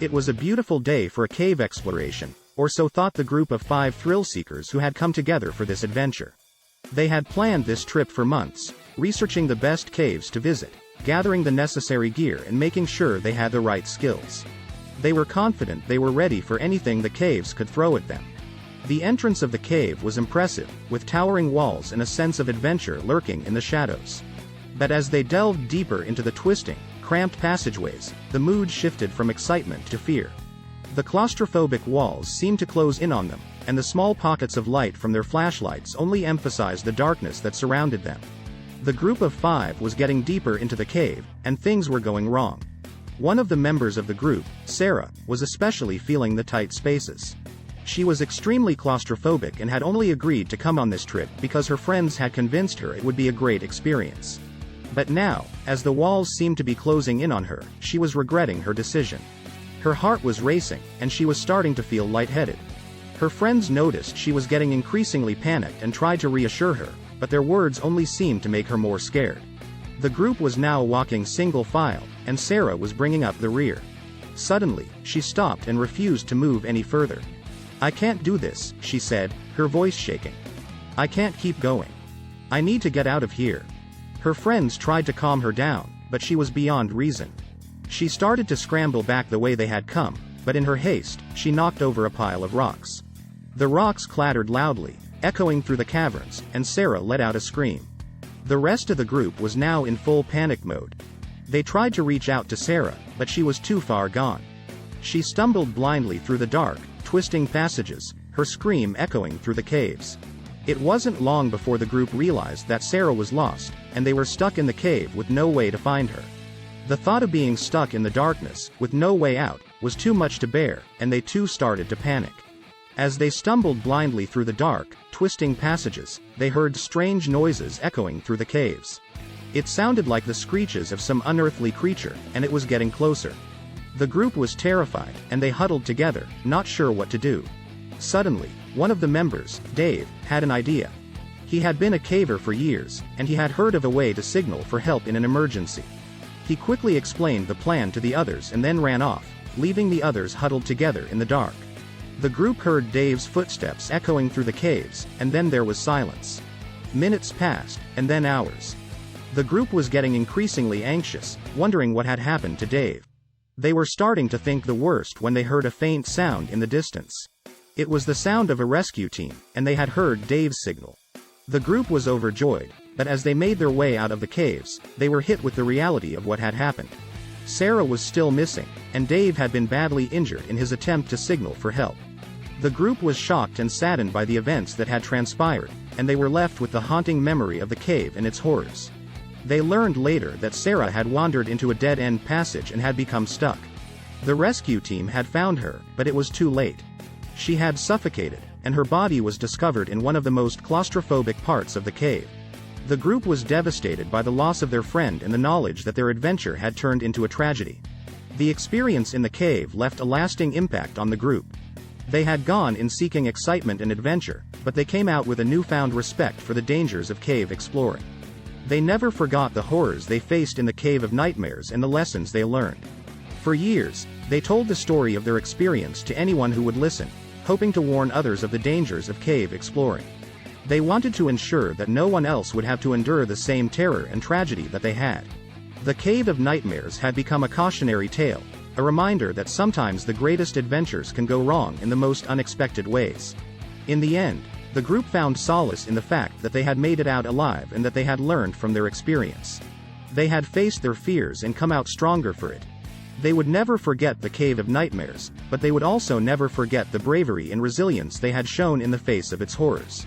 It was a beautiful day for a cave exploration, or so thought the group of 5 thrill-seekers who had come together for this adventure. They had planned this trip for months, researching the best caves to visit, gathering the necessary gear and making sure they had the right skills. They were confident they were ready for anything the caves could throw at them. The entrance of the cave was impressive, with towering walls and a sense of adventure lurking in the shadows. But as they delved deeper into the twisting, cramped passageways, the mood shifted from excitement to fear. The claustrophobic walls seemed to close in on them, and the small pockets of light from their flashlights only emphasized the darkness that surrounded them. The group of 5 was getting deeper into the cave, and things were going wrong. One of the members of the group, Sarah, was especially feeling the tight spaces. She was extremely claustrophobic and had only agreed to come on this trip because her friends had convinced her it would be a great experience. But now, as the walls seemed to be closing in on her, she was regretting her decision. Her heart was racing, and she was starting to feel lightheaded. Her friends noticed she was getting increasingly panicked and tried to reassure her, but their words only seemed to make her more scared. The group was now walking single file, and Sarah was bringing up the rear. Suddenly, she stopped and refused to move any further. "I can't do this," she said, her voice shaking. "I can't keep going. I need to get out of here." Her friends tried to calm her down, but she was beyond reason. She started to scramble back the way they had come, but in her haste, she knocked over a pile of rocks. The rocks clattered loudly, echoing through the caverns, and Sarah let out a scream. The rest of the group was now in full panic mode. They tried to reach out to Sarah, but she was too far gone. She stumbled blindly through the dark, twisting passages, her scream echoing through the caves. It wasn't long before the group realized that Sarah was lost, and they were stuck in the cave with no way to find her. The thought of being stuck in the darkness, with no way out, was too much to bear, and they too started to panic. As they stumbled blindly through the dark, twisting passages, they heard strange noises echoing through the caves. It sounded like the screeches of some unearthly creature, and it was getting closer. The group was terrified, and they huddled together, not sure what to do. Suddenly, one of the members, Dave, had an idea. He had been a caver for years, and he had heard of a way to signal for help in an emergency. He quickly explained the plan to the others and then ran off, leaving the others huddled together in the dark. The group heard Dave's footsteps echoing through the caves, and then there was silence. Minutes passed, and then hours. The group was getting increasingly anxious, wondering what had happened to Dave. They were starting to think the worst when they heard a faint sound in the distance. It was the sound of a rescue team, and they had heard Dave's signal. The group was overjoyed, but as they made their way out of the caves, they were hit with the reality of what had happened. Sarah was still missing, and Dave had been badly injured in his attempt to signal for help. The group was shocked and saddened by the events that had transpired, and they were left with the haunting memory of the cave and its horrors. They learned later that Sarah had wandered into a dead-end passage and had become stuck. The rescue team had found her, but it was too late. She had suffocated, and her body was discovered in one of the most claustrophobic parts of the cave. The group was devastated by the loss of their friend and the knowledge that their adventure had turned into a tragedy. The experience in the cave left a lasting impact on the group. They had gone in seeking excitement and adventure, but they came out with a newfound respect for the dangers of cave exploring. They never forgot the horrors they faced in the Cave of Nightmares and the lessons they learned. For years, they told the story of their experience to anyone who would listen, hoping to warn others of the dangers of cave exploring. They wanted to ensure that no one else would have to endure the same terror and tragedy that they had. The Cave of Nightmares had become a cautionary tale, a reminder that sometimes the greatest adventures can go wrong in the most unexpected ways. In the end, the group found solace in the fact that they had made it out alive and that they had learned from their experience. They had faced their fears and come out stronger for it. They would never forget the Cave of Nightmares, but they would also never forget the bravery and resilience they had shown in the face of its horrors.